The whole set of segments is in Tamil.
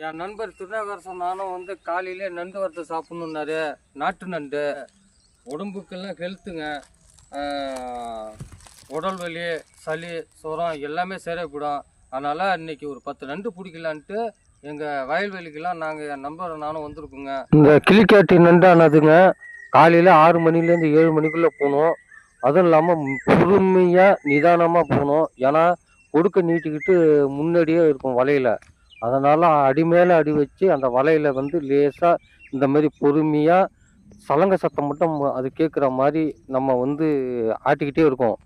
என் நண்பர் திருநாகரசன் நானும் வந்து காலையிலே நண்டு வறுத்து சாப்பிட்ணுன்னாரு. நாட்டு நண்டு உடம்புக்கெல்லாம் ஹெல்த்துங்க. உடல் வலி, சளி, சுரம் எல்லாமே சரியாகிடும். அதனால் இன்றைக்கி ஒரு 10 நண்டு பிடிக்கலான்ட்டு எங்கள் வயல்வெளிக்கெல்லாம் நாங்கள் என் நண்பரை நானும் வந்திருக்குங்க. இந்த கிளிக்காட்டி நண்டானதுங்க காலையில் 6 மணிலேருந்து 7 மணிக்குள்ளே போகணும். அதுவும் இல்லாமல் பொறுமையாக நிதானமாக போகணும். ஏன்னா கொடுக்க நீட்டிக்கிட்டு முன்னாடியே இருக்கும் வலையில். அதனால் அடி மேலே அடி வச்சு அந்த வலையில் வந்து லேசாக இந்த மாதிரி பொறுமையாக சலங்க சத்தம் மட்டும் அது கேட்குற மாதிரி நம்ம வந்து ஆட்டிக்கிட்டே இருக்கோம்.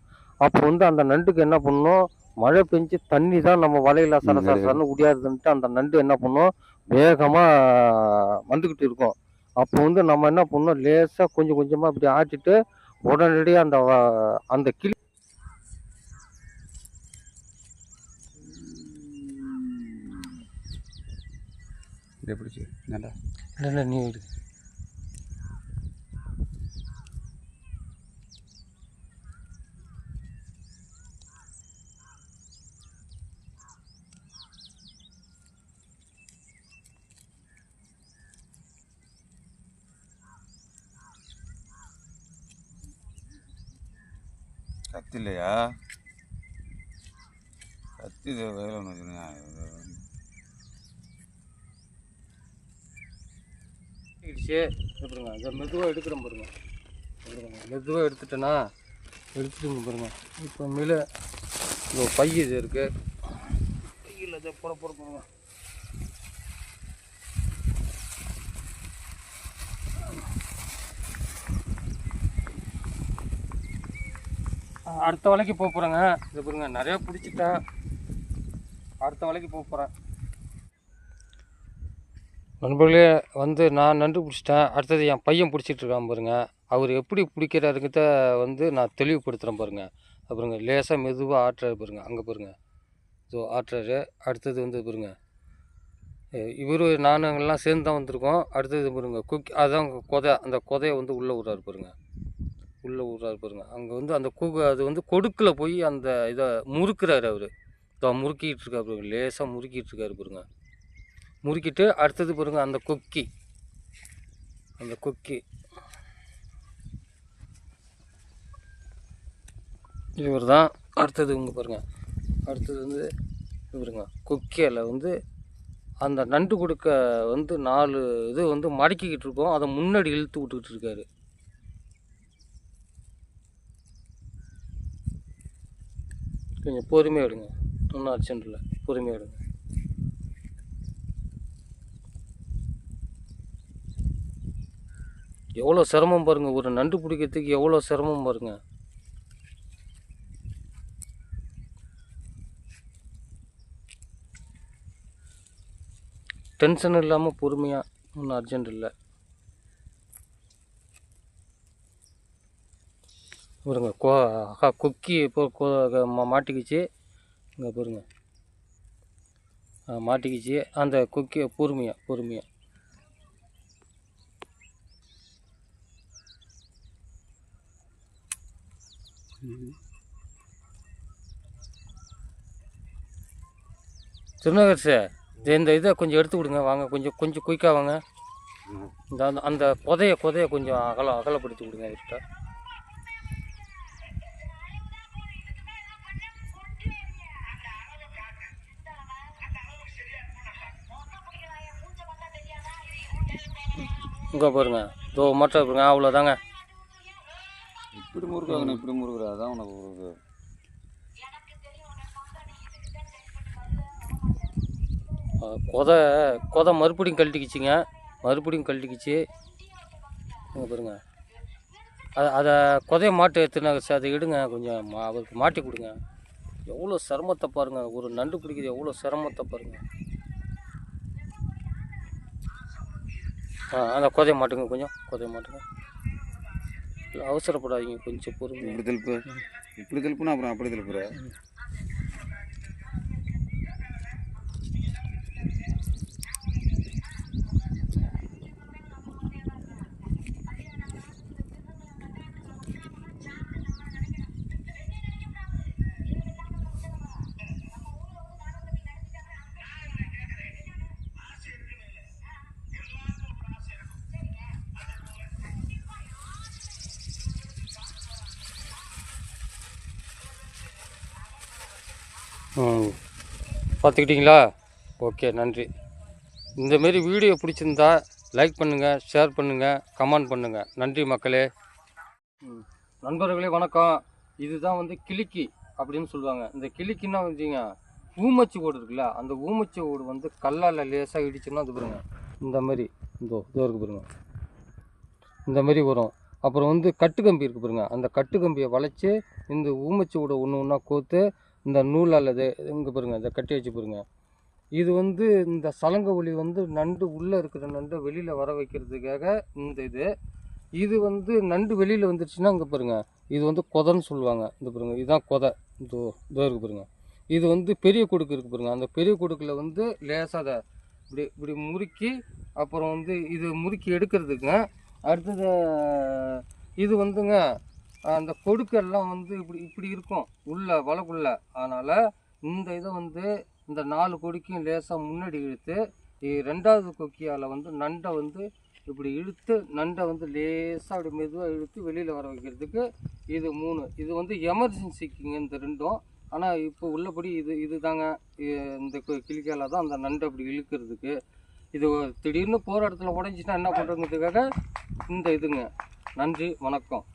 அப்போ வந்து அந்த நண்டுக்கு என்ன பண்ணணும், மழை பெஞ்சு தண்ணி தான் நம்ம வலையில் சரசரன்னு உடையாதுன்ட்டு அந்த நண்டு என்ன பண்ணும், வேகமாக வந்துக்கிட்டு இருக்கும். அப்போ வந்து நம்ம என்ன பண்ணணும், லேசாக கொஞ்சம் கொஞ்சமாக இப்படி ஆட்டிட்டு உடனடியாக அந்த கிளி இதை பிடிச்சி நல்லா இல்லை நீ விடு. கத்தி இல்லையா? கத்தி வேலை ஒன்று வச்சுருங்க. பாருங்க, இதை மெதுவாக எடுக்கிறோம் பாருங்க. மெதுவாக எடுத்துட்டேன்னா எடுத்துட்டுங்க பாருங்க. இப்போ மேலே இந்த பை இது இருக்குது, பையில் இதை போட பாருங்க. அடுத்த வலைக்கு போக போகிறேங்க. இது பாருங்க, நிறையா பிடிச்சிட்டேன். அடுத்த வலைக்கு போக போகிறேன். நண்பர்களே வந்து நான் நண்டு பிடிச்சிட்டேன். அடுத்தது என் பையன் பிடிச்சிட்ருக்கான் பாருங்க. அவர் எப்படி பிடிக்கிறாருங்கிறத வந்து நான் தெளிவுபடுத்துகிறேன் பாருங்கள். அப்புறங்க லேசாக மெதுவாக ஆட்டுறாரு பாருங்கள். அங்கே பாருங்கள், ஸோ ஆட்டுறாரு. அடுத்தது வந்து பாருங்க, இவர் நானுங்கெல்லாம் சேர்ந்து தான் வந்திருக்கோம். அடுத்தது பாருங்க அதான் அந்த கொதையை வந்து உள்ளே விட்றாரு பாருங்க. உள்ளே விட்றாரு பாருங்க. அங்கே வந்து அந்த அது வந்து கொடுக்கில் போய் அந்த இதை முறுக்குறாரு அவர். முறுக்கிட்டு இருக்காரு பாருங்க, லேசாக முறுக்கிட்டு இருக்காரு பாருங்க. முறுக்கிட்டு அடுத்தது பாருங்க, அந்த கொக்கி இவர் தான். அடுத்தது இங்கே பாருங்க, அடுத்தது வந்து இவருங்க கொக்கியில் வந்து அந்த நண்டு கொடுக்க வந்து 4 இது வந்து மடக்கிக்கிட்டு இருக்கோம். அதை முன்னாடி இழுத்து விட்டுக்கிட்டு இருக்காரு. கொஞ்சம் பொறுமையாக எடுங்க, ஒன்றும் அர்ஜென்ட் இல்லை, பொறுமையாக எடுங்க. எவ்வளோ சிரமம் பாருங்கள், ஒரு நண்டு பிடிக்கிறதுக்கு எவ்வளோ சிரமம் பாருங்கள். டென்ஷன் இல்லாமல் பொறுமையாக, ஒன்றும் அர்ஜென்ட் இல்லை. பாருங்க கொக்கி இப்போ மாட்டிக்கிச்சு. இங்கே பாருங்க, மாட்டிக்கிச்சு அந்த கொக்கியை. பொறுமையாக திருநகர் இந்த இதை கொஞ்சம் எடுத்து விடுங்க. வாங்க, கொஞ்சம் குயிக்காக வாங்க. இந்த அந்த கொதையை கொஞ்சம் அகலப்படுத்தி விடுங்க அவர்கிட்ட. இங்கே பாருங்க, இதோ மட்டும் பாருங்க, அவ்வளோதாங்க. இப்படி முறுக்காகணும், இப்படி முறுக்குறா அதான் உனக்கு முறுக்கு. கொதை மறுபடியும் கழட்டிக்கிச்சிங்க. இங்கே பாருங்க, அதை கொதையை மாட்டு எடுத்துனாங்க சார். அதை எடுங்க, கொஞ்சம் அவருக்கு மாட்டி கொடுங்க. எவ்வளோ சிரமத்தை பாருங்கள், ஒரு நண்டு பிடிக்கிறது எவ்வளோ சிரமத்தை பாருங்கள். அந்த கொதையை மாட்டுங்க, கொஞ்சம் கொதையை மாட்டுங்க. அவசரப்படாதீங்க, கொஞ்சம் பொறுமை. இப்படி திருப்புனா அப்புறம் அப்படி திருப்புற. பார்த்துக்கிட்டிங்களா? ஓகே, நன்றி. இந்தமாரி வீடியோ பிடிச்சிருந்தா லைக் பண்ணுங்கள், ஷேர் பண்ணுங்கள், கமெண்ட் பண்ணுங்கள். நன்றி மக்களே. நண்பர்களே வணக்கம். இதுதான் வந்து கிளிக்கி அப்படின்னு சொல்லுவாங்க. இந்த கிளிக்கின்னா வச்சுங்க, ஊமச்சி ஓடு இருக்குல்ல, அந்த ஊமச்சி ஓடு வந்து கல்லால் லேசாக இடிச்சோம்னா அது பாருங்க இந்த மாதிரி இதோ இருக்கு பாருங்க, இந்த மாதிரி வரும். அப்புறம் வந்து கட்டுக்கம்பி இருக்குது பாருங்க, அந்த கட்டுக்கம்பியை வளைச்சி இந்த ஊமச்சி ஓடை ஒன்று ஒன்றா கோத்து இந்த நூல் அல்லது இங்கே பாருங்க இதை கட்டி வச்சு பாருங்க. இது வந்து இந்த சலங்க ஒலி வந்து நண்டு உள்ளே இருக்கிற நண்டை வெளியில் வர வைக்கிறதுக்காக இந்த இது வந்து நண்டு வெளியில் வந்துருச்சுன்னா இங்கே பாருங்கள், இது வந்து கொதைன்னு சொல்லுவாங்க. இந்த பாருங்கள், இதுதான் கொதை. இதோ இருக்குது பாருங்கள். இது வந்து பெரிய கொடுக்கு இருக்குது பாருங்கள், அந்த பெரிய கொடுக்கில் வந்து லேசாக அதை இப்படி முறுக்கி அப்புறம் வந்து இது முறுக்கி எடுக்கிறதுக்குங்க. அடுத்தது இது வந்துங்க அந்த கொடுக்கெல்லாம் வந்து இப்படி இருக்கும் உள்ள வலைக்குள்ள. அதனால் இந்த இதை வந்து இந்த 4 கொடிக்கும் லேசாக முன்னாடி இழுத்து, ரெண்டாவது கொக்கியால் வந்து நண்டை வந்து இப்படி இழுத்து நண்டை வந்து லேசாக அப்படி மெதுவாக இழுத்து வெளியில் வர வைக்கிறதுக்கு இது 3. இது வந்து எமர்ஜென்சிக்குங்க இந்த 2ம். ஆனால் இப்போ உள்ளபடி இது தாங்க இந்த கிளிக்கால தான் அந்த நண்டை அப்படி இழுக்கிறதுக்கு. இது திடீர்னு போகிற இடத்துல உடஞ்சின்னா என்ன பண்ணுறதுங்கிறதுக்காக இந்த இதுங்க. நன்றி, வணக்கம்.